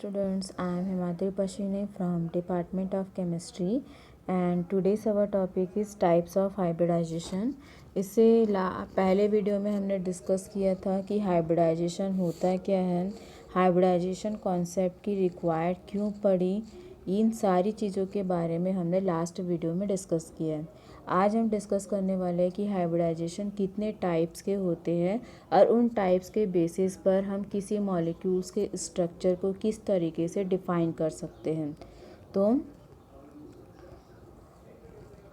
Students, I am Himadri Pashine from Department of Chemistry and today's our topic is types of hybridization. इससे पहले video में हमने discuss किया था कि हाइब्रिडाइजेशन होता क्या है, हाइब्रिडाइजेशन कॉन्सेप्ट की रिक्वायर्ड क्यों पड़ी, इन सारी चीज़ों के बारे में हमने लास्ट वीडियो में डिस्कस किया है। आज हम डिस्कस करने वाले हैं कि हाइब्रिडाइजेशन कितने टाइप्स के होते हैं और उन टाइप्स के बेसिस पर हम किसी मॉलिक्यूल्स के स्ट्रक्चर को किस तरीके से डिफाइन कर सकते हैं। तो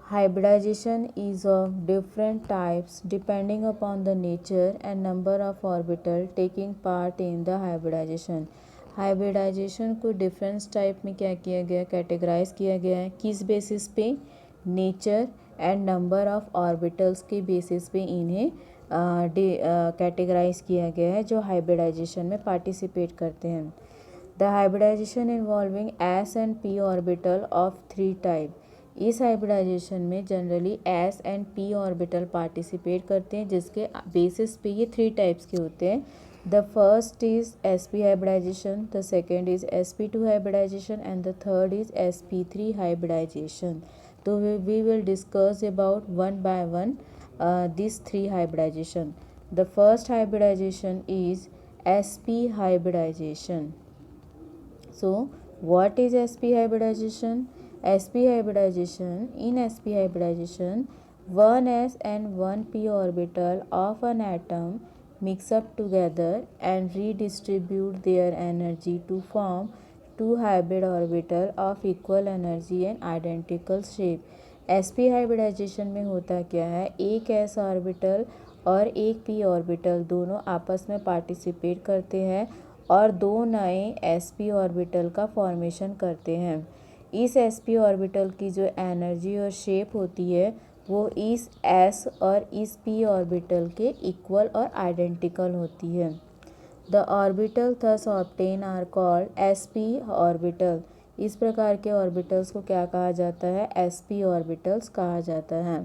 hybridisation is of different types depending upon the nature and number of orbital taking part in the hybridisation. Hybridisation को डिफरेंट टाइप में क्या किया गया, कैटेगराइज किया गया है। किस बेसिस पे? Nature and number of orbitals के बेसिस पे इन्हें कैटेगराइज किया गया है जो हाइब्रिडाइजेशन में पार्टिसिपेट करते हैं। The hybridisation involving s and p orbital of 3 type. इस हाइब्रिडाइजेशन में generally s and p orbital participate करते हैं जिसके बेसिस पे ये 3 टाइप्स के होते हैं। The first is sp hybridization, the second is sp2 hybridization and the third is sp3 hybridization. So we will discuss about one by one these 3 hybridization. The first hybridization is sp hybridization. So what is sp hybridization? sp hybridization, in sp hybridization, one s and one p orbital of an atom mix up together and redistribute their energy to form two hybrid orbital of equal energy and identical shape. sp hybridization में होता क्या है, एक s orbital और एक p orbital दोनों आपस में पार्टिसिपेट करते हैं और दो नए sp ऑर्बिटल का फॉर्मेशन करते हैं। इस sp ऑर्बिटल की जो एनर्जी और शेप होती है वो इस s और इस p ऑर्बिटल के इक्वल और आइडेंटिकल होती है। The orbital thus obtain are called sp orbital. इस प्रकार के ऑर्बिटल्स को क्या कहा जाता है, sp ऑर्बिटल्स कहा जाता है।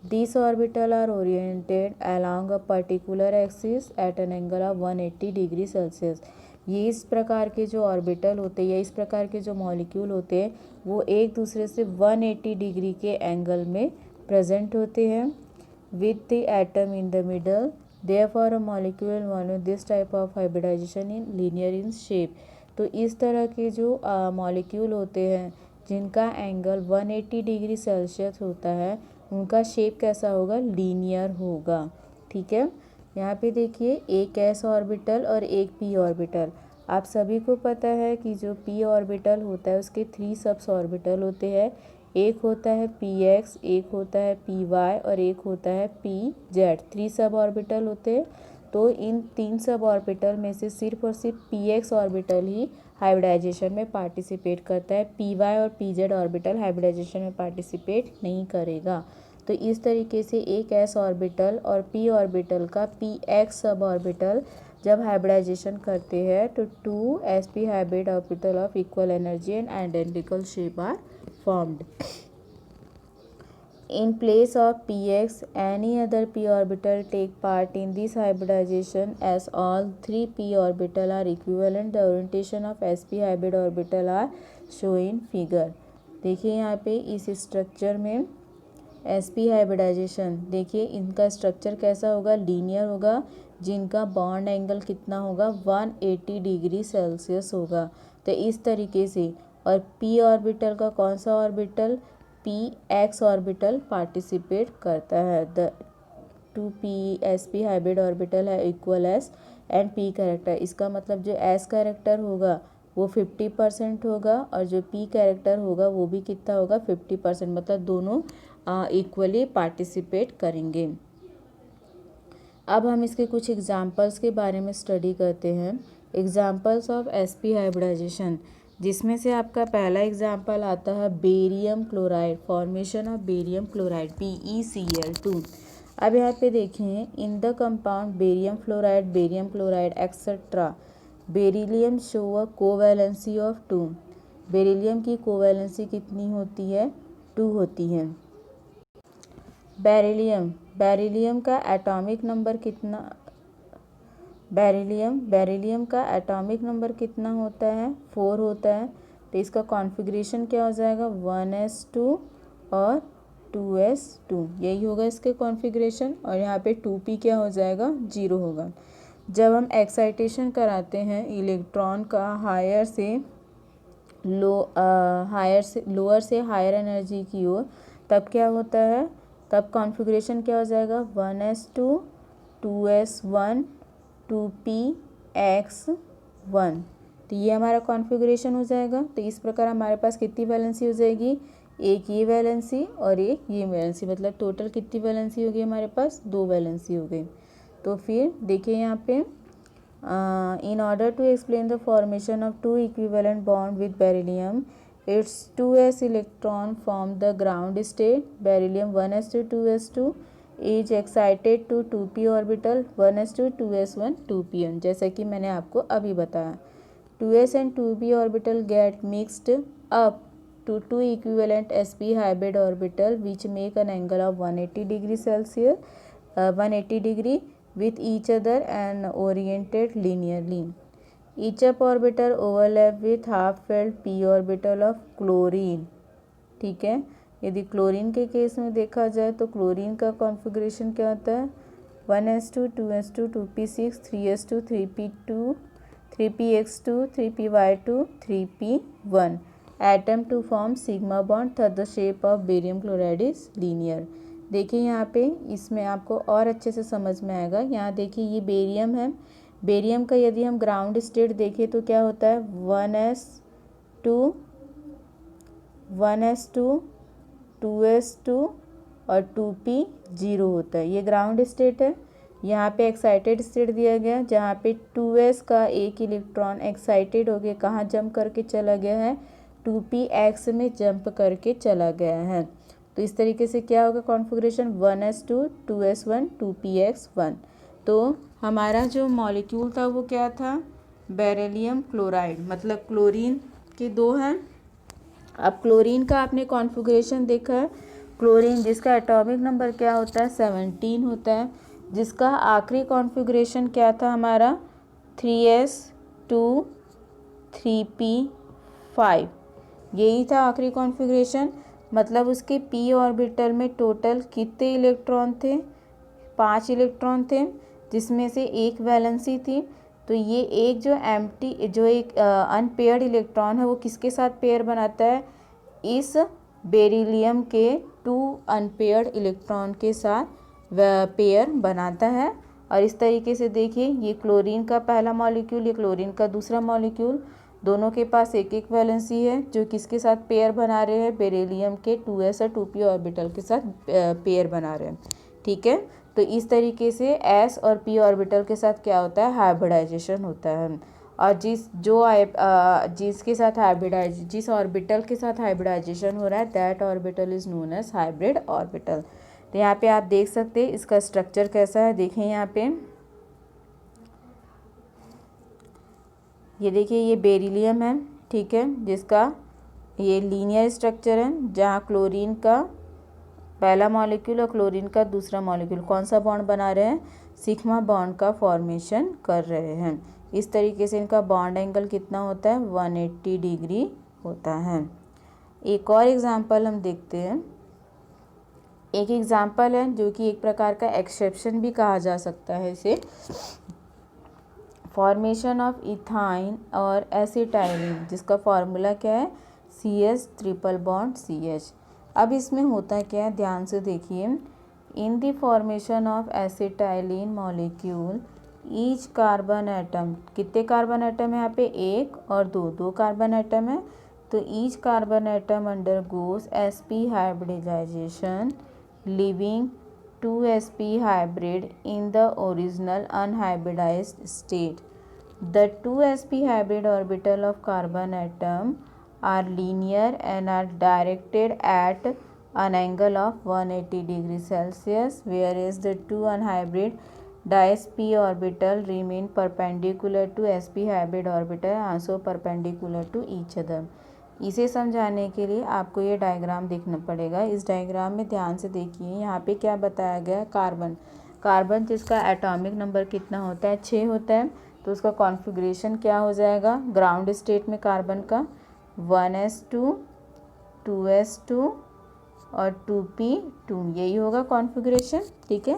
This orbital are oriented along a particular axis at an angle of 180 degree Celsius. ये इस प्रकार के जो ऑर्बिटल होते हैं या इस प्रकार के जो मॉलिक्यूल होते हैं वो एक दूसरे से 180 डिग्री के एंगल में प्रेजेंट होते हैं with the atom in the middle. Therefore a molecule involving this type of hybridization in linear in shape. तो इस तरह के जो मॉलिक्यूल होते हैं जिनका एंगल 180 डिग्री सेल्सियस होता है उनका शेप कैसा होगा, लीनियर होगा। ठीक है, यहाँ पे देखिए एक s ऑर्बिटल और एक p ऑर्बिटल। आप सभी को पता है कि जो p ऑर्बिटल होता है उसके 3 सबस ऑर्बिटल होते हैं। एक होता है px, एक होता है py और एक होता है pz। 3 सब ऑर्बिटल होते हैं। तो इन 3 सब ऑर्बिटल में से सिर्फ और सिर्फ px ऑर्बिटल ही हाइब्रिडाइजेशन में पार्टिसिपेट करता है। py और pz ऑर्बिटल हाइब्रिडाइजेशन में पार्टिसिपेट नहीं करेगा। तो इस तरीके से एक s ऑर्बिटल और p ऑर्बिटल का px सब ऑर्बिटल जब हाइब्रिडाइजेशन करते हैं तो 2 sp hybrid orbital of equal energy and identical shape are formed. In place of px, any other p orbital take part in this hybridization as all 3 p orbital are equivalent. The orientation of sp hybrid orbital are shown in figure. देखिए यहाँ पे इस structure में sp hybridisation, देखिए इनका structure कैसा होगा, linear होगा, जिनका बॉन्ड एंगल कितना होगा 180 डिग्री सेल्सियस होगा। तो इस तरीके से, और p ऑर्बिटल का कौन सा ऑर्बिटल, px ऑर्बिटल पार्टिसिपेट करता है। The 2p sp hybrid orbital है equal s and p character. इसका मतलब जो s कैरेक्टर होगा वो 50% होगा और जो p कैरेक्टर होगा वो भी कितना होगा, 50%। मतलब दोनों इक्वली पार्टिसिपेट करेंगे। अब हम इसके कुछ एग्जाम्पल्स के बारे में स्टडी करते हैं। एग्जाम्पल्स ऑफ sp हाइब्रिडाइजेशन, जिसमें से आपका पहला एग्जाम्पल आता है barium chloride, formation of barium chloride BeCl2। अब यहाँ पे देखें, in the compound barium chloride etcetera beryllium show a covalency of 2। Beryllium की कोवैलेंसी कितनी होती है, 2 होती है। बेरिलियम का एटॉमिक नंबर कितना, बेरिलियम का एटॉमिक नंबर कितना होता है? 4 होता है। तो इसका कॉन्फ़िगरेशन क्या हो जाएगा? 1s2 और 2s2, यही होगा इसके कॉन्फ़िगरेशन। और यहाँ पे 2p क्या हो जाएगा? 0 होगा। जब हम एक्साइटेशन कराते हैं इलेक्ट्रॉन का लोअर से हायर एनर्जी की ओर, तब क्या होता है? तब कॉन्फ़िगरेशन क्या हो जाएगा? 1s2 2s1 2px1। तो ये हमारा कॉन्फ़िगरेशन हो जाएगा। तो इस प्रकार हमारे पास कितनी वैलेंसी हो जाएगी? एक ये वैलेंसी और एक ये वैलेंसी, मतलब टोटल कितनी वैलेंसी हो गई हमारे पास? 2 वैलेंसी हो गई। तो फिर देखिए यहाँ पे in order to explain the formation of two equivalent bond with beryllium, its 2s electron form the ground state. Beryllium 1s2 2s2 is excited to 2p orbital 1s2 2s1 2p1, जैसा कि मैंने आपको अभी बताया। 2s and 2p orbital get mixed up to two equivalent sp hybrid orbital which make an angle of 180 degree Celsius 180 degree with each other and oriented linearly. Each up orbital overlap with half-filled p orbital of chlorine. ठीक है, यदि chlorine के case में देखा जाए तो chlorine का configuration क्या होता है? 1s2 2s2 2p6 3s2 3p2 3px2 3py2 3p1 atom to form sigma bond, thus the shape of barium chloride is linear. देखिए यहाँ पे इसमें आपको और अच्छे से समझ में आएगा। यहाँ देखिए ये बेरियम है। बेरियम का यदि हम ग्राउंड स्टेट देखें तो क्या होता है? 1s2 2s2 और 2p 0 होता है। ये ग्राउंड स्टेट है। यहाँ पे एक्साइटेड स्टेट दिया गया जहाँ पे 2s का एक इलेक्ट्रॉन एक्साइटेड हो गया, कहाँ जंप करके चला गया है? 2px में जंप करके चला गया है। तो इस तरीके से क्या होगा कॉन्फ़िगरेशन? 1s2 2s1 2px1। तो हमारा जो मॉलिक्यूल था वो क्या था? बेरिलियम क्लोराइड, मतलब क्लोरीन के 2 हैं। अब क्लोरीन का आपने कॉन्फ़िगरेशन देखा है। क्लोरीन जिसका एटॉमिक नंबर क्या होता है? 17 होता है, जिसका आखिरी कॉन्फ़िगरेशन क्या था हमारा? 3s2 3p5, यही था आखिरी कॉन्फ़िगरेशन। मतलब उसके p ऑर्बिटल में टोटल कितने इलेक्ट्रॉन थे? 5 इलेक्ट्रॉन थे, जिसमें से एक वैलेंसी थी। तो ये एक जो एक अनपेयर्ड इलेक्ट्रॉन है वो किसके साथ पेयर बनाता है? इस बेरिलियम के 2 अनपेयर्ड इलेक्ट्रॉन के साथ पेयर बनाता है। और इस तरीके से देखिए ये क्लोरीन का पहला मॉलिक्यूल, ये क्लोरीन का दूसरा मॉलिक्यूल, दोनों के पास एक एक वैलेंसी है जो किसके साथ पेयर बना रहे हैं? बेरिलियम के 2s और 2p ऑर्बिटल के साथ पेयर बना रहे हैं। ठीक है, तो इस तरीके से s और p ऑर्बिटल के साथ क्या होता है? हाइब्रिडाइजेशन होता है। और जिस ऑर्बिटल के साथ हाइब्रिडाइजेशन हो रहा है that orbital is known as hybrid orbital. तो यहाँ पे आप देख सकते हैं इसका स्ट्रक्चर कैसा है। देखिए यहाँ पे ये देखिए ये बेरिलियम है, ठीक है, जिसका ये लीनियर स्ट्रक्चर है, जहाँ क्लोरीन का पहला मॉलिक्यूल और क्लोरीन का दूसरा मॉलिक्यूल कौन सा बॉन्ड बना रहे हैं? सिग्मा बॉन्ड का फॉर्मेशन कर रहे हैं। इस तरीके से इनका बॉन्ड एंगल कितना होता है? 180 डिग्री होता है। एक और एग्जांपल हम देखते हैं। एक एग्जांपल है जो कि एक प्रकार का एक्सेप्शन भी कहा जा सकता है इसे। फॉर्मेशन ऑफ इथाइन और एसिटाइलिन, जिसका फॉर्मूला क्या है? CH triple bond CH। अब इसमें होता क्या है, ध्यान से देखिए। In the formation of acetylene molecule each carbon atom, कितने कार्बन एटम है यहाँ पे? 1 और 2 कार्बन एटम है। तो each carbon atom undergoes sp hybridisation leaving 2sp hybrid in the original unhybridized state. The 2sp hybrid orbital of carbon atom are linear and are directed at an angle of 180 degrees Celsius, whereas the 2 unhybrid dis-p orbital remain perpendicular to sp hybrid orbital and also perpendicular to each other. इसे समझाने के लिए आपको ये diagram देखना पड़ेगा। इस diagram में ध्यान से देखिए, यहाँ पे क्या बताया गया है? कार्बन जिसका एटॉमिक नंबर कितना होता है, 6 होता है, तो उसका कॉन्फ़िगरेशन क्या हो जाएगा ग्राउंड स्टेट में कार्बन का 1s2 2s2 और 2p2, यही होगा कॉन्फ़िगरेशन। ठीक है,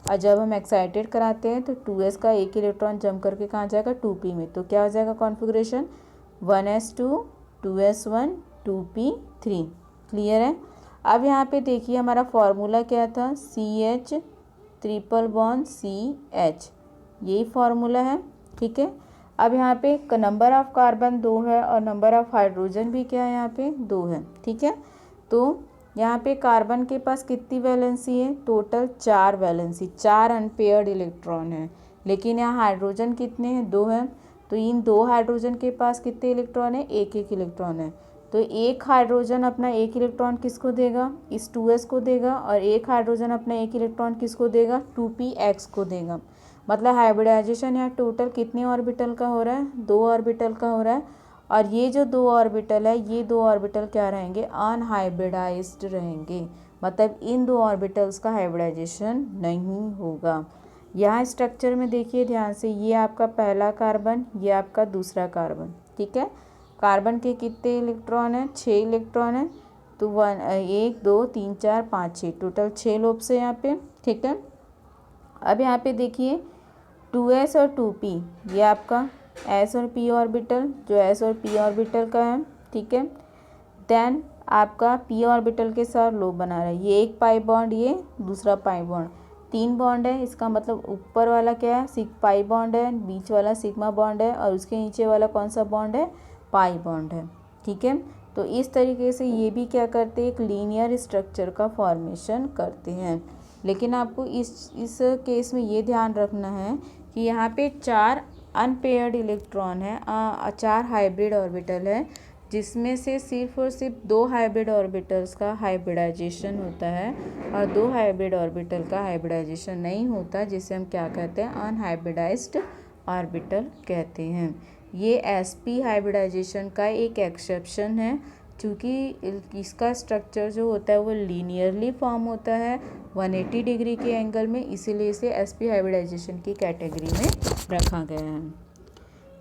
और जब हम एक्साइटेड कराते हैं तो 2s का एक इलेक्ट्रॉन जम करके कहाँ जाएगा 2p में, तो क्या हो जाएगा configuration 1s2 2s1 2p3। Clear है। अब यहाँ पे देखिए हमारा फॉर्मूला क्या था, CH ट्रिपल बॉन्ड CH, यही फॉर्मूला है। ठीक है, अब यहाँ पे नंबर ऑफ कार्बन 2 है और नंबर ऑफ हाइड्रोजन भी क्या है यहाँ पे 2 है। ठीक है, तो यहाँ पे कार्बन के पास कितनी वैलेंसी है, टोटल 4 वैलेंसी, 4 अनपेयर्ड इलेक्ट्रॉन है, लेकिन यहाँ हाइड्रोजन कितने हैं 2 हैं, तो इन 2 हाइड्रोजन के पास कितने इलेक्ट्रॉन है, एक एक इलेक्ट्रॉन है, तो एक हाइड्रोजन अपना एक इलेक्ट्रॉन किसको देगा, इस 2s को देगा, और एक हाइड्रोजन अपना एक इलेक्ट्रॉन किसको देगा 2px को देगा। मतलब हाइब्रिडाइजेशन यहाँ टोटल कितने ऑर्बिटल का हो रहा है, 2 ऑर्बिटल का हो रहा है, और ये जो 2 ऑर्बिटल है ये 2 ऑर्बिटल क्या रहेंगे, अनहाइब्रिडाइज्ड रहेंगे, मतलब इन 2 ऑर्बिटल्स का हाइब्रिडाइजेशन नहीं होगा। यहाँ स्ट्रक्चर में देखिए ध्यान से, ये आपका पहला कार्बन, ये आपका दूसरा कार्बन। ठीक है, कार्बन के कितने इलेक्ट्रॉन हैं, 6 इलेक्ट्रॉन हैं, तो 1 2 3 4 5 6, टोटल 6 लोब्स है यहाँ पे। ठीक है, अब यहाँ पे देखिए 2s और 2p, ये आपका s और p ऑर्बिटल, जो s और p ऑर्बिटल का है। ठीक है, देन आपका p ऑर्बिटल के साथ लोब बना रहा है, ये एक पाई बॉन्ड, ये दूसरा पाई बॉन्ड, 3 बॉन्ड है, इसका मतलब ऊपर वाला क्या है पाई बॉन्ड है, बीच वाला सिग्मा बॉन्ड है, और उसके नीचे वाला कौन सा बॉन्ड है, पाई बॉन्ड है। ठीक है, तो इस तरीके से ये भी क्या करते हैं, एक लीनियर स्ट्रक्चर का फॉर्मेशन करते हैं। लेकिन आपको इस केस में ये ध्यान रखना है कि यहाँ पे 4 अनपेयर्ड इलेक्ट्रॉन है, 4 हाइब्रिड ऑर्बिटल है, जिसमें से सिर्फ और सिर्फ 2 हाइब्रिड ऑर्बिटल्स का हाइब्रिडाइजेशन होता है और 2 हाइब्रिड ऑर्बिटल का हाइब्रिडाइजेशन नहीं होता, जिसे हम क्या कहते हैं, अनहाइब्रिडाइज्ड ऑर्बिटल कहते हैं। ये sp हाइब्रिडाइजेशन का एक एक्सेप्शन है, क्योंकि इसका स्ट्रक्चर जो होता है वो लीनियरली फॉर्म होता है 180 डिग्री के एंगल में, इसीलिए इसे sp हाइब्रिडाइजेशन की कैटेगरी में रखा गया है।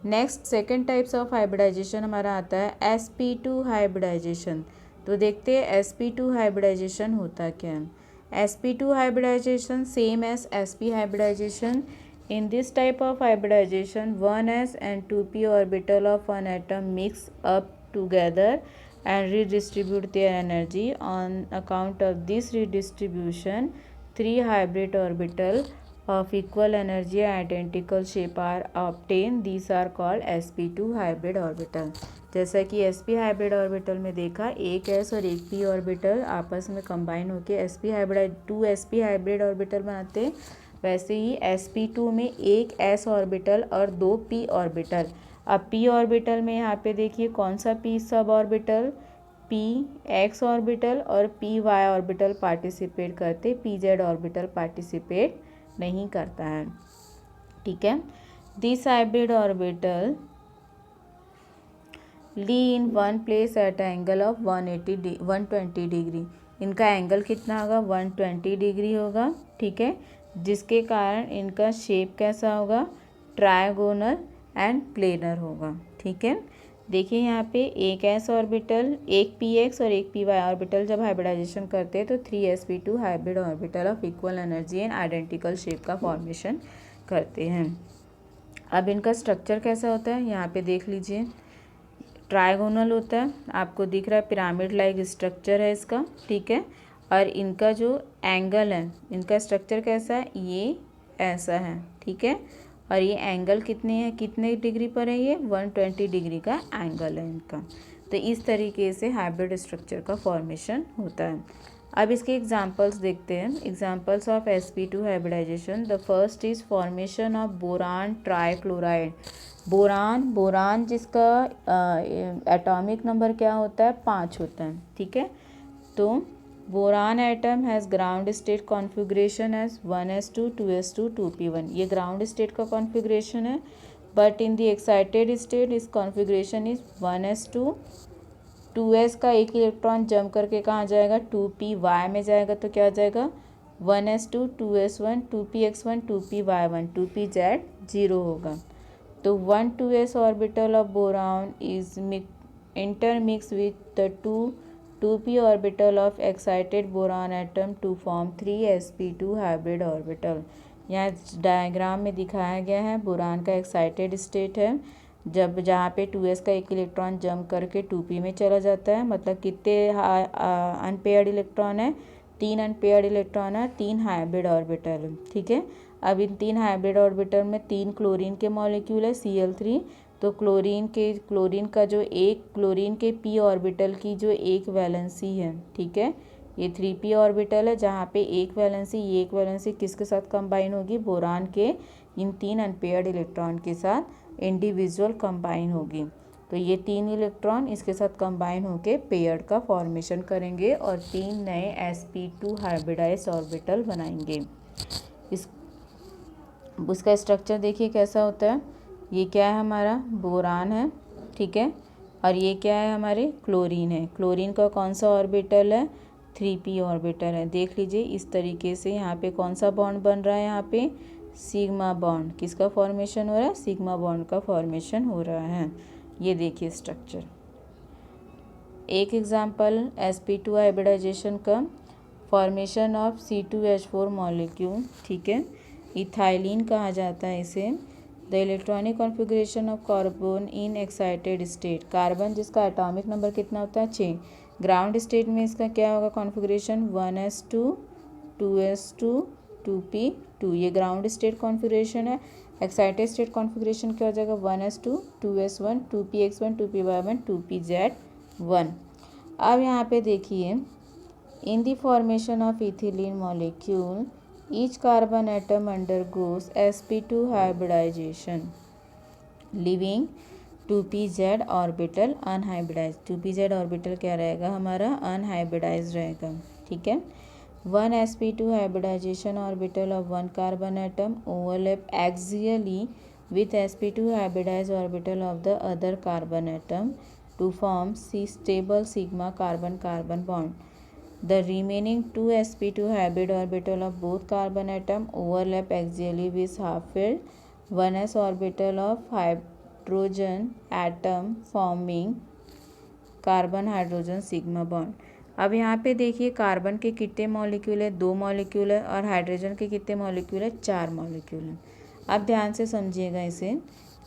Next second types of hybridisation हमारा आता है sp2 हाइब्रिडाइजेशन। तो देखते हैं sp2 हाइब्रिडाइजेशन होता क्या है। sp2 hybridisation same as sp hybridisation. In this type of hybridization, 1s and 2p orbital of one atom mix up together and redistribute their energy. On account of this redistribution, 3 hybrid orbital of equal energy and identical shape are obtained. These are called sp2 hybrid orbital. जैसा कि sp hybrid orbital में देखा, एक s और एक p orbital आपस में combine होकर टू sp हाइब्रिड ऑर्बिटल बनाते हैं, वैसे ही sp2 में एक s ऑर्बिटल और 2 p ऑर्बिटल। अब p ऑर्बिटल में यहाँ पे देखिए कौन सा p sub orbital, p x orbital और p y ऑर्बिटल पार्टिसिपेट करते, p z ऑर्बिटल पार्टिसिपेट नहीं करता है। ठीक है, this hybrid orbital lie in one place at angle of 120 degree. इनका एंगल कितना होगा, 120 डिग्री होगा। ठीक है, जिसके कारण इनका शेप कैसा होगा, ट्रायगोनल एंड प्लेनर होगा। ठीक है, देखिए यहाँ पे एक s ऑर्बिटल, एक px और एक py ऑर्बिटल जब हाइब्रिडाइजेशन करते हैं तो 3sp2 hybrid orbital of equal energy and identical shape का फॉर्मेशन करते हैं। अब इनका स्ट्रक्चर कैसा होता है, यहाँ पे देख लीजिए, ट्रायगोनल होता है, आपको दिख रहा है पिरामिड लाइक स्ट्रक्चर है इसका। ठीक है, और इनका जो एंगल है, इनका स्ट्रक्चर कैसा है, ये ऐसा है। ठीक है, और ये एंगल कितने डिग्री पर है, ये 120 डिग्री का एंगल है इनका। तो इस तरीके से हाइब्रिड स्ट्रक्चर का फॉर्मेशन होता है। अब इसके एग्जांपल्स देखते हैं। Examples of sp2 hybridisation, the first is formation of boron trichloride. Boron जिसका एटॉमिक नंबर क्या होता है, 5 होता है। ठीक है, तो boron atom has ground state configuration as 1s2 2s2 2p1, ये ग्राउंड स्टेट का कॉन्फ़िगरेशन है, but in the excited state इस कॉन्फ़िगरेशन इज 1s2, 2s का एक इलेक्ट्रॉन जम करके कहाँ जाएगा, 2py में जाएगा, तो क्या हो जाएगा 1s2 2s1 2px1 2py1 2pz 0 होगा। तो 1,2s orbital of boron is intermixed with the 2p orbital of excited boron atom to form 3sp2 hybrid orbital। यहाँ डायग्राम में दिखाया गया है बोरान का एक्साइटेड स्टेट है जब जहाँ पे 2s का एक इलेक्ट्रॉन जंप करके 2p में चला जाता है, मतलब कितने अनपेयर्ड इलेक्ट्रॉन है, 3 अनपेयर्ड इलेक्ट्रॉन है, 3 हाइब्रिड ऑर्बिटल है। ठीक है, अब इन 3 हाइब्रिड ऑर्बिटल में 3 क्लोरीन के मॉलिक्यूल है Cl3, तो क्लोरीन का जो एक क्लोरीन के p ऑर्बिटल की जो एक वैलेंसी है, ठीक है, ये 3p ऑर्बिटल है जहाँ पे एक वैलेंसी, ये एक वैलेंसी किसके साथ कंबाइन होगी, बोरान के इन 3 अनपेयर्ड इलेक्ट्रॉन के साथ इंडिविजुअल कंबाइन होगी। तो ये 3 इलेक्ट्रॉन इसके साथ कंबाइन होके पेयर्ड का फॉर्मेशन करेंगे और 3 नए sp2 हाइब्रिडाइज्ड ऑर्बिटल बनाएंगे। उसका स्ट्रक्चर देखिए कैसा होता है। ये क्या है, हमारा बोरान है, ठीक है, और ये क्या है, हमारे क्लोरीन है। क्लोरीन का कौन सा ऑर्बिटल है, 3p ऑर्बिटल है। देख लीजिए इस तरीके से यहाँ पे कौन सा बॉन्ड बन रहा है, यहाँ पे सिग्मा बॉन्ड। किसका फॉर्मेशन हो रहा है, सिग्मा बॉन्ड का फॉर्मेशन हो रहा है। ये देखिए स्ट्रक्चर। एक एग्जांपल sp2 हाइब्रिडाइजेशन का, फॉर्मेशन ऑफ C2H4 मॉलिक्यूल, ठीक है, इथाइलिन कहा जाता है इसे। The electronic configuration of carbon in excited state, carbon जिसका एटॉमिक नंबर कितना होता है, 6। ग्राउंड स्टेट में इसका क्या होगा कॉन्फ़िगरेशन, 1s2 2s2 2p2, ये ग्राउंड स्टेट कॉन्फ़िगरेशन है। एक्साइटेड स्टेट कॉन्फ़िगरेशन क्या हो जाएगा, 1s2 2s1 2px1 2py1 2pz1। अब यहाँ पे देखिए, in the formation of ethylene molecule each carbon atom undergoes sp2 hybridization leaving 2pz orbital unhybridized। 2pz orbital क्या रहेगा, हमारा अनहाइब्रिडाइज रहेगा। ठीक है, 1 sp2 hybridization orbital of 1 carbon atom overlap axially with sp2 hybridized orbital of the other carbon atom to form stable sigma carbon-carbon bond। The remaining 2 sp2 hybrid orbital of both carbon atom overlap axially with half-filled 1s orbital of hydrogen atom forming carbon hydrogen sigma bond. अब यहाँ पे देखिए carbon के कितने molecule है, 2 molecule है, और hydrogen के कितने मॉलिक्यूल है, 4 मॉलिक्यूल है। अब ध्यान से समझिएगा इसे।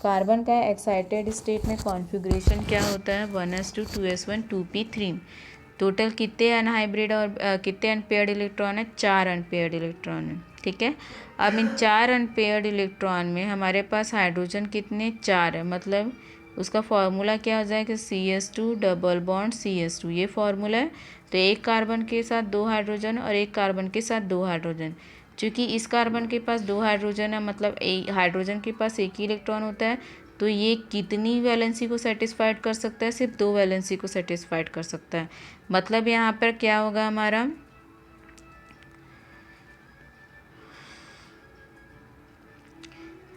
कार्बन का एक्साइटेड स्टेट में कॉन्फ़िगरेशन क्या होता है, 1s2 2s1 2p3। टोटल कितने अनहाइब्रिड और कितने अनपेयर्ड इलेक्ट्रॉन है, 4 अनपेयर्ड इलेक्ट्रॉन है। ठीक है, अब इन 4 अनपेयर्ड इलेक्ट्रॉन में हमारे पास हाइड्रोजन कितने, 4 है, मतलब उसका फॉर्मूला क्या हो जाएगा, CS2 डबल बॉन्ड CS2, ये फॉर्मूला है। तो एक कार्बन के साथ 2 हाइड्रोजन और एक कार्बन के साथ 2 हाइड्रोजन। चूँकि इस कार्बन के पास 2 हाइड्रोजन है, मतलब हाइड्रोजन के पास एक ही इलेक्ट्रॉन होता है, तो ये कितनी वैलेंसी को सेटिस्फाइड कर सकता है, सिर्फ 2 वैलेंसी को सेटिस्फाइड कर सकता है। मतलब यहाँ पर क्या होगा हमारा,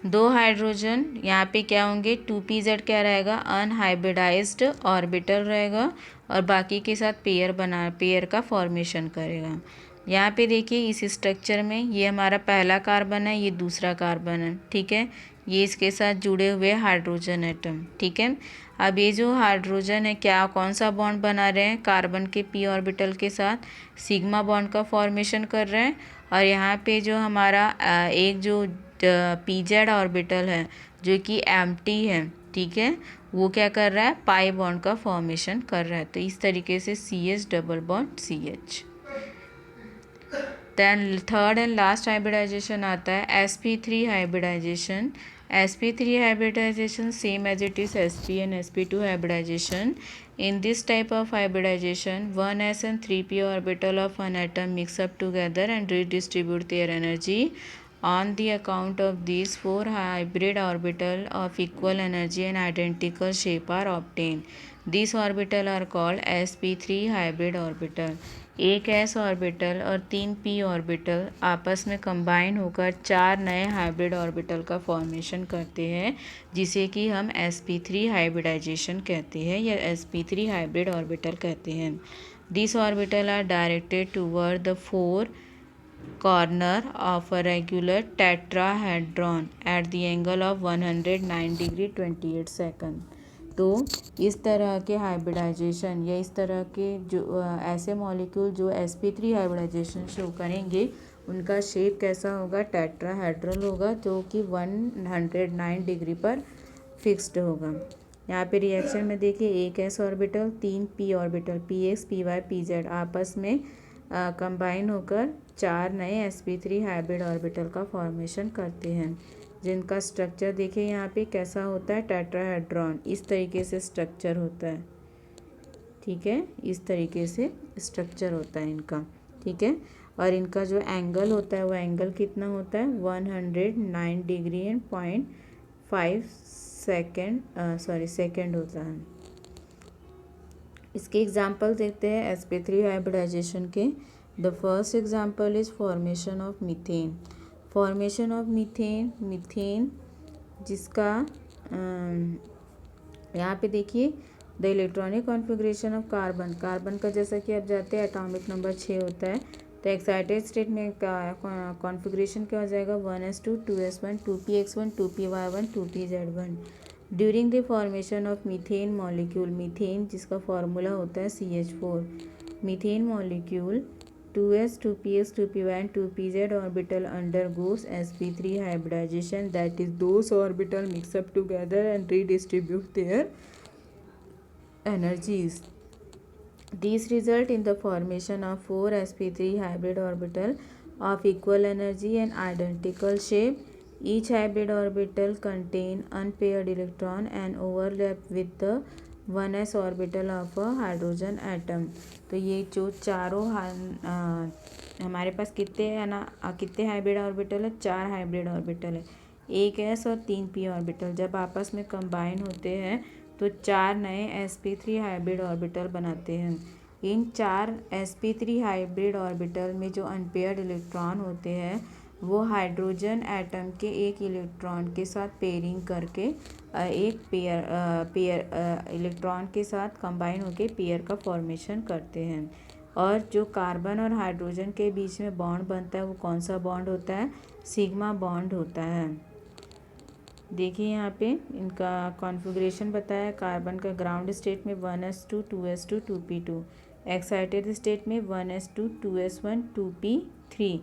दो हाइड्रोजन यहाँ पे क्या होंगे, 2pz क्या रहेगा, अनहाइब्रिडाइज्ड ऑर्बिटल रहेगा, और बाकी के साथ पेयर का फॉर्मेशन करेगा। यहाँ पे देखिए इस स्ट्रक्चर में ये हमारा पहला कार्बन है, ये दूसरा कार्बन है। ठीक है, ये इसके साथ जुड़े हुए हाइड्रोजन एटम। ठीक है, अब ये जो हाइड्रोजन है क्या कौन सा बॉन्ड बना रहे हैं, कार्बन के p ऑर्बिटल के साथ सिग्मा बॉन्ड का फॉर्मेशन कर रहे हैं। और यहाँ पे जो हमारा एक जो pz ऑर्बिटल है जो कि एम्प्टी है, ठीक है, वो क्या कर रहा है, पाई बॉन्ड का फॉर्मेशन कर रहा है। तो इस तरीके से CH double bond CH। Then third and last hybridisation आता है sp3 hybridisation. sp3 hybridization same as it is sp and sp2 hybridization. In this type of hybridization 1s and 3p orbital of an atom mix up together and redistribute their energy. On the account of these 4 hybrid orbital of equal energy and identical shape are obtained. These orbital are called sp3 hybrid orbital. एक s orbital और 3 p orbital आपस में combine होकर 4 नए hybrid orbital का formation करते हैं, जिसे कि हम sp3 हाइब्रिडाइजेशन कहते हैं या sp3 हाइब्रिड ऑर्बिटल कहते हैं। This orbital are directed toward the 4 corner of a regular tetrahedron at the angle of 109 degree 28 second। तो इस तरह के हाइब्रिडाइजेशन या इस तरह के जो ऐसे मॉलिक्यूल जो sp3 हाइब्रिडाइजेशन शो करेंगे उनका शेप कैसा होगा, टेट्राहेड्रल होगा, जो कि 109 डिग्री पर फिक्स्ड होगा। यहाँ पे रिएक्शन में देखिए एक s orbital, 3 p orbital px py pz आपस में कंबाइन होकर 4 नए sp3 हाइब्रिड ऑर्बिटल का फॉर्मेशन करते हैं, जिनका स्ट्रक्चर देखिए यहाँ पे कैसा होता है, टेट्राहेड्रॉन। इस तरीके से स्ट्रक्चर होता है, ठीक है, इस तरीके से स्ट्रक्चर होता है इनका, ठीक है। और इनका जो एंगल होता है वो एंगल कितना होता है, 109 डिग्री एंड 0.5 सेकेंड होता है। इसके एग्जाम्पल देखते हैं sp3 हाइब्रिडाइजेशन के। The first example is formation of methane. Formation of methane जिसका यहाँ पे देखिए the electronic configuration of carbon का जैसा कि आप जानते हैं एटॉमिक नंबर 6 होता है। तो एक्साइटेड स्टेट में कॉन्फ़िगरेशन क्या हो जाएगा, 1s2 2s1 2px1 2py1 2pz1। During the formation of methane molecule, methane जिसका फॉर्मूला होता है CH4, methane molecule 2s 2px 2py and 2pz orbital undergoes sp3 hybridization, that is those orbital mix up together and redistribute their energies. These result in the formation of 4 sp3 hybrid orbital of equal energy and identical shape. Each hybrid orbital contain unpaired electron and overlap with the 1s orbital of a hydrogen atom। तो ये जो चारों हमारे पास कितने hybrid orbital है, 4 hybrid orbital है, एक s और 3 p ऑर्बिटल जब आपस में कंबाइन होते हैं तो 4 नए sp3 हाइब्रिड ऑर्बिटल बनाते हैं। इन 4 sp3 हाइब्रिड ऑर्बिटल में जो अनपेयर्ड इलेक्ट्रॉन होते हैं वो हाइड्रोजन एटम के एक इलेक्ट्रॉन के साथ पेयरिंग करके एक पेयर इलेक्ट्रॉन के साथ कंबाइन होकर पेयर का फॉर्मेशन करते हैं। और जो कार्बन और हाइड्रोजन के बीच में बॉन्ड बनता है वो कौन सा बॉन्ड होता है, सिग्मा बॉन्ड होता है। देखिए यहाँ पे इनका कॉन्फ़िगरेशन बताया, कार्बन का ग्राउंड स्टेट में 1s2 2s2 2p2, excited state में 1s2 2s1 2p3।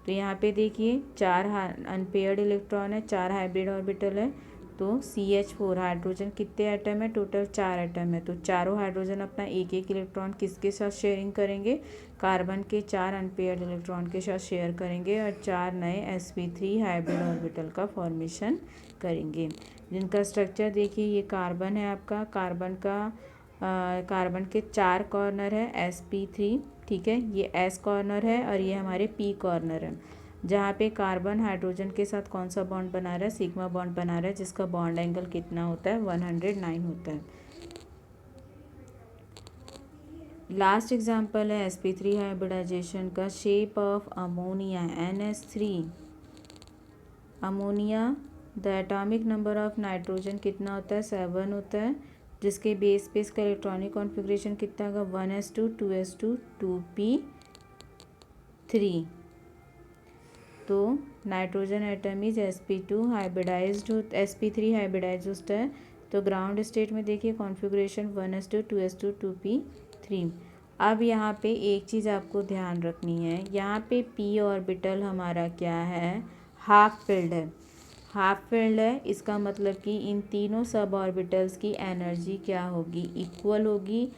तो यहाँ पे देखिए 4 अनपेयर्ड इलेक्ट्रॉन है, 4 हाइब्रिड ऑर्बिटल है। तो CH4 हाइड्रोजन कितने एटम है, टोटल 4 एटम है। तो चारों हाइड्रोजन अपना एक एक इलेक्ट्रॉन किसके साथ शेयरिंग करेंगे, कार्बन के 4 अनपेयर्ड इलेक्ट्रॉन के साथ शेयर करेंगे और 4 नए sp3 हाइब्रिड ऑर्बिटल का फॉर्मेशन करेंगे, जिनका स्ट्रक्चर देखिए ये कार्बन है आपका, कार्बन के 4 कॉर्नर है sp3, ठीक है, ये s कॉर्नर है और ये हमारे p कॉर्नर है, जहाँ पे कार्बन हाइड्रोजन के साथ कौन सा बॉन्ड बना रहा है, सिग्मा बॉन्ड बना रहा है, जिसका बॉन्ड एंगल कितना होता है, 109 होता है। लास्ट एग्जांपल है sp3 हाइब्रिडाइजेशन का। Shape of ammonia NH3। Ammonia the atomic number of nitrogen कितना होता है, 7 होता है, जिसके बेस पे इसका इलेक्ट्रॉनिक कॉन्फ़िगरेशन कितना होगा, 1s2 2s2 2p3। तो nitrogen atom is sp2 hybridised sp3 hybridise होता है। तो ग्राउंड स्टेट में देखिए कॉन्फ़िगरेशन 1s2 2s2 2p3। अब यहाँ पे एक चीज़ आपको ध्यान रखनी है, यहाँ पे p ऑर्बिटल हमारा क्या है, हाफ फिल्ड है। हाफ फील्ड है, इसका मतलब कि इन तीनों सब ऑर्बिटल्स की एनर्जी क्या होगी, इक्वल होगी।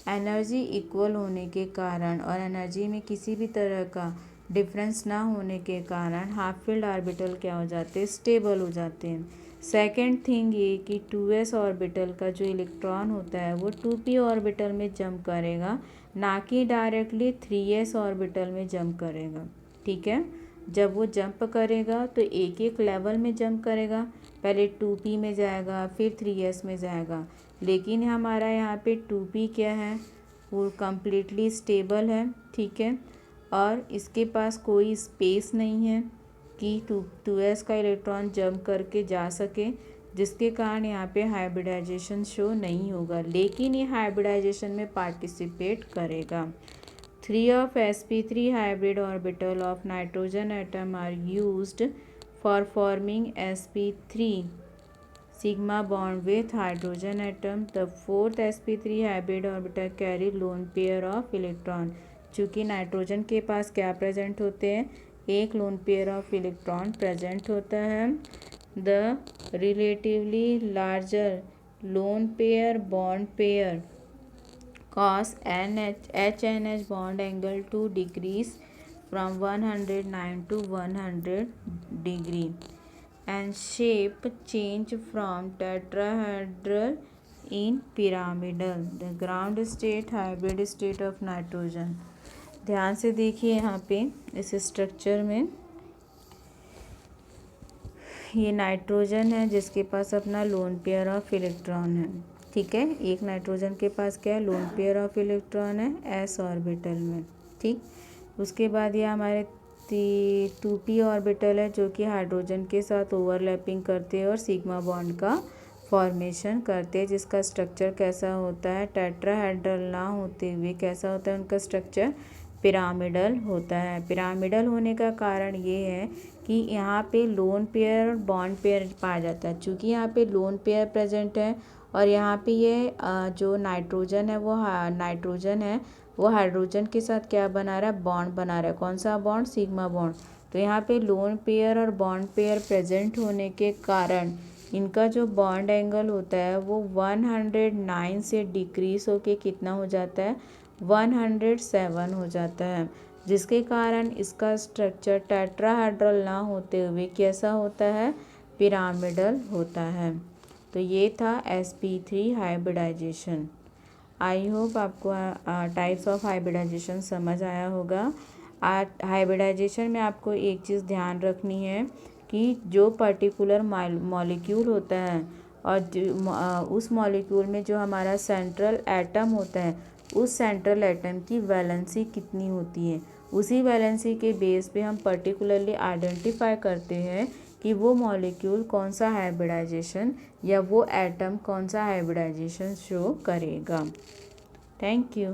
एनर्जी इक्वल होने के कारण और एनर्जी में किसी भी तरह का डिफरेंस ना होने के कारण हाफ फील्ड ऑर्बिटल क्या हो जाते हैं, स्टेबल हो जाते हैं। सेकेंड थिंग ये कि 2s ऑर्बिटल का जो इलेक्ट्रॉन होता है वो 2p ऑर्बिटल में जंप करेगा, ना कि डायरेक्टली 3s ऑर्बिटल में जंप करेगा, ठीक है। जब वो जंप करेगा तो एक एक लेवल में जंप करेगा, पहले 2p में जाएगा फिर 3s में जाएगा, लेकिन हमारा यहाँ पे 2p क्या है, वो कम्प्लीटली स्टेबल है, ठीक है, और इसके पास कोई स्पेस नहीं है कि 2s का इलेक्ट्रॉन जंप करके जा सके, जिसके कारण यहाँ पे हाइब्रिडाइजेशन शो नहीं होगा, लेकिन ये हाइब्रिडाइजेशन में पार्टिसिपेट करेगा। 3 of sp3 hybrid orbital of nitrogen atom are used for forming sp3 sigma bond with hydrogen atom. The fourth sp3 hybrid orbital carry lone pair of electron. चूँकि nitrogen के पास क्या present होते हैं, एक lone pair of electron present होता है. The relatively larger lone pair bond pair cause HNH bond angle to decrease from 109 to 100 degree and shape change from tetrahedral in pyramidal. The ground state hybrid state of nitrogen. ध्यान से देखिए यहाँ पे इस structure में ये nitrogen है जिसके पास अपना लोन पेयर ऑफ इलेक्ट्रॉन है. ठीक है, एक नाइट्रोजन के पास क्या है, लोन पेयर ऑफ इलेक्ट्रॉन है s ऑर्बिटल में. ठीक, उसके बाद ये हमारे 2p ऑर्बिटल है जो कि हाइड्रोजन के साथ ओवरलैपिंग करते हैं और सिग्मा बॉन्ड का फॉर्मेशन करते हैं, जिसका स्ट्रक्चर कैसा होता है, टेट्राहेड्रल ना होते हुए कैसा होता है उनका स्ट्रक्चर, पिरामिडल होता है. पिरामिडल होने का कारण ये है कि यहाँ पे लोन पेयर और बॉन्ड पेयर पाया जाता है. चूँकि यहाँ पे लोन पेयर प्रेजेंट है और यहाँ पे ये जो नाइट्रोजन है वो हाइड्रोजन के साथ क्या बना रहा है, बॉन्ड बना रहा है. कौन सा बॉन्ड, सिग्मा बॉन्ड. तो यहाँ पे लोन पेयर और बॉन्ड पेयर प्रेजेंट होने के कारण इनका जो बॉन्ड एंगल होता है वो 109 से डिक्रीज होके कितना हो जाता है, 107 हो जाता है, जिसके कारण इसका स्ट्रक्चर टेट्राहेड्रल ना होते हुए कैसा होता है, पिरामिडल होता है. तो ये था sp3 हाइब्रिडाइजेशन. आई होप आपको टाइप्स ऑफ हाइब्रिडाइजेशन समझ आया होगा. हाइब्रिडाइजेशन में आपको एक चीज़ ध्यान रखनी है कि जो पर्टिकुलर मॉलिक्यूल होता है और उस मॉलिक्यूल में जो हमारा सेंट्रल एटम होता है उस सेंट्रल एटम की वैलेंसी कितनी होती है, उसी वैलेंसी के बेस पे हम पर्टिकुलरली आइडेंटिफाई करते हैं कि वो मॉलिक्यूल कौन सा हाइब्रिडाइजेशन या वो एटम कौन सा हाइब्रिडाइजेशन शो करेगा. Thank you.